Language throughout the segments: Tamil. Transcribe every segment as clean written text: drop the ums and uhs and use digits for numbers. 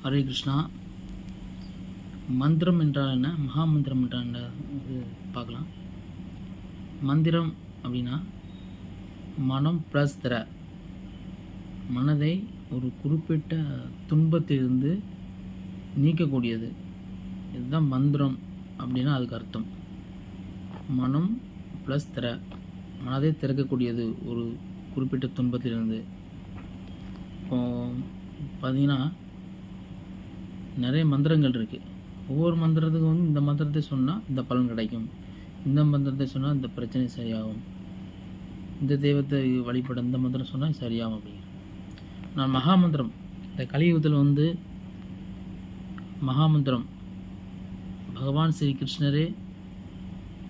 ஹரே கிருஷ்ணா. மந்திரம் என்றால் என்ன, மகாமந்திரம் என்றால் என்ன பார்க்கலாம். மந்திரம் அப்படின்னா மனம் ப்ளஸ் திற, மனதை ஒரு குறிப்பிட்ட துன்பத்திலிருந்து நீக்கக்கூடியது. இதுதான் மந்திரம் அப்படின்னா அதுக்கு அர்த்தம். மனம் ப்ளஸ் திற, மனதை திறக்கக்கூடியது ஒரு குறிப்பிட்ட துன்பத்திலிருந்து. இப்போ பார்த்தீங்கன்னா நிறைய மந்திரங்கள் இருக்குது. ஒவ்வொரு மந்திரத்துக்கும் வந்து இந்த மந்திரத்தை சொன்னால் இந்த பலன் கிடைக்கும், இந்த மந்திரத்தை சொன்னால் இந்த பிரச்சனை சரியாகும், இந்த தெய்வத்தை வழிபட இந்த மந்திரம் சொன்னால் சரியாகும் அப்படிங்கிற. நான் மகாமந்திரம், இந்த கலியுகத்தில் வந்து மகாமந்திரம் பகவான் ஸ்ரீ கிருஷ்ணரே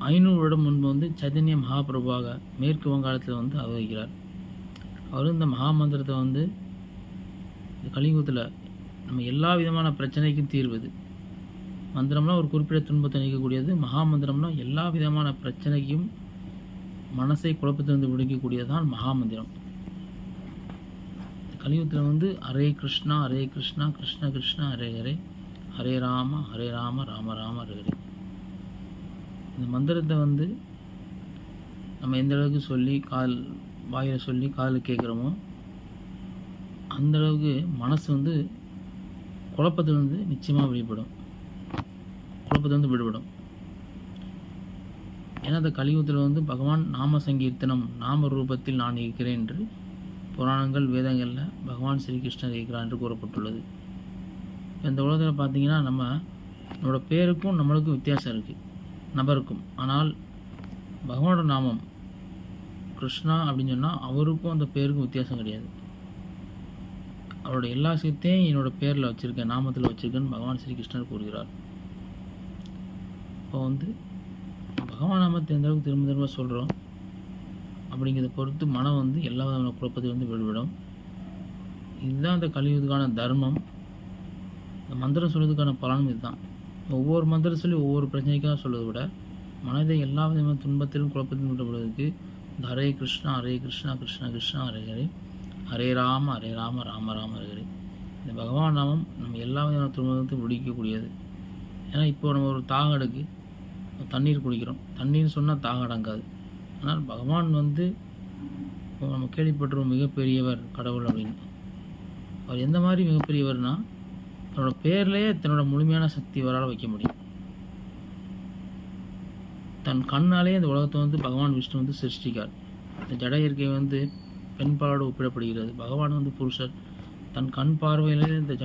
500 வருடம் முன்பு வந்து சைதன்ய மகாபிரபுவாக மேற்கு வங்காளத்தில் வந்து அவதரிக்கிறார். அவர் இந்த மகாமந்திரத்தை வந்து இந்த கலியுகத்தில் நம்ம எல்லா விதமான பிரச்சனைக்கும் தீர்வது. மந்திரம்னா ஒரு குறிப்பிட்ட துன்பத்தை நீக்கக்கூடியது, மகாமந்திரம்னா எல்லா விதமான பிரச்சனைக்கும் மனசை குழப்பத்திலிருந்து விடுக்கக்கூடியதான் மகாமந்திரம். கலியுகத்தில் வந்து ஹரே கிருஷ்ணா ஹரே கிருஷ்ணா கிருஷ்ண கிருஷ்ணா ஹரே ஹரே, ஹரே ராம ராம ராம ஹரே ஹரே. இந்த மந்திரத்தை வந்து நம்ம எந்த அளவுக்கு சொல்லி வாயில் சொல்லி காதில் கேட்குறோமோ அந்த அளவுக்கு மனசு வந்து குழப்பத்திலிருந்து நிச்சயமாக குழப்பத்திலிருந்து விடுபடும். ஏன்னா அந்த கலியுகத்தில் வந்து பகவான் நாம சங்கீர்த்தனம், நாம ரூபத்தில் நான் இருக்கிறேன் என்று புராணங்கள் வேதங்களில் பகவான் ஸ்ரீகிருஷ்ணர் இருக்கிறார் என்று கூறப்பட்டுள்ளது. இந்த உலகத்தில் பார்த்தீங்கன்னா நம்மளோட பேருக்கும் நம்மளுக்கும் வித்தியாசம் இருக்குது, நபருக்கும். ஆனால் பகவானோட நாமம் கிருஷ்ணா அப்படின்னு சொன்னால் அவருக்கும் அந்த பேருக்கும் வித்தியாசம் கிடையாது. அவரோட எல்லா சக்தியும் என்னோட பேரில் வச்சுருக்கேன், நாமத்தில் வச்சுருக்கேன்னு பகவான் ஸ்ரீகிருஷ்ணர் கூறுகிறார். இப்போ வந்து பகவான் நாமத்தை எந்த அளவுக்கு திரும்ப திரும்ப சொல்கிறோம் அப்படிங்கிறத பொறுத்து மனம் வந்து எல்லா விதமான குழப்பத்தையும் வந்து விடுவிடும். இதுதான் இந்த கலியுகத்துக்கான தர்மம். இந்த மந்திரம் சொல்வதுக்கான பலனும் இதுதான். ஒவ்வொரு மந்திரம் சொல்லி ஒவ்வொரு பிரச்சனைக்காக சொல்வதை விட மனதை எல்லா விதமான துன்பத்திலும் குழப்பத்திலும் விடப்படுவதற்கு இந்த ஹரே கிருஷ்ணா கிருஷ்ண கிருஷ்ணா ஹரே ஹரே, ஹரே ராம ராம ராம ஹரே ஹரே. இந்த பகவான் நாமம் நம்ம எல்லா விதமான துன்பத்தையும் முடிக்கக்கூடியது. ஏன்னா இப்போ நம்ம ஒரு தாகம் எடுக்கு தண்ணீர் குடிக்கிறோம், தண்ணீர் சொன்னால் தாகம் அடங்காது. ஆனால் பகவான் வந்து நம்ம கேள்விப்பட்டிருவோம் மிகப்பெரியவர் கடவுள் அப்படின்னு. அவர் எந்த மாதிரி மிகப்பெரியவர்னா தன்னோட பேர்லேயே தன்னோட முழுமையான சக்தி வரால் வைக்க முடியும். தன் கண்ணாலே இந்த உலகத்தை வந்து பகவான் விஷ்ணு வந்து சிருஷ்டிக்கார். இந்த ஜட இயற்கை வந்து பெண் பாலோடு ஒப்பிடப்படுகிறது. பகவான் வந்து புருஷர். தன் கண் பார்வையிலே இந்த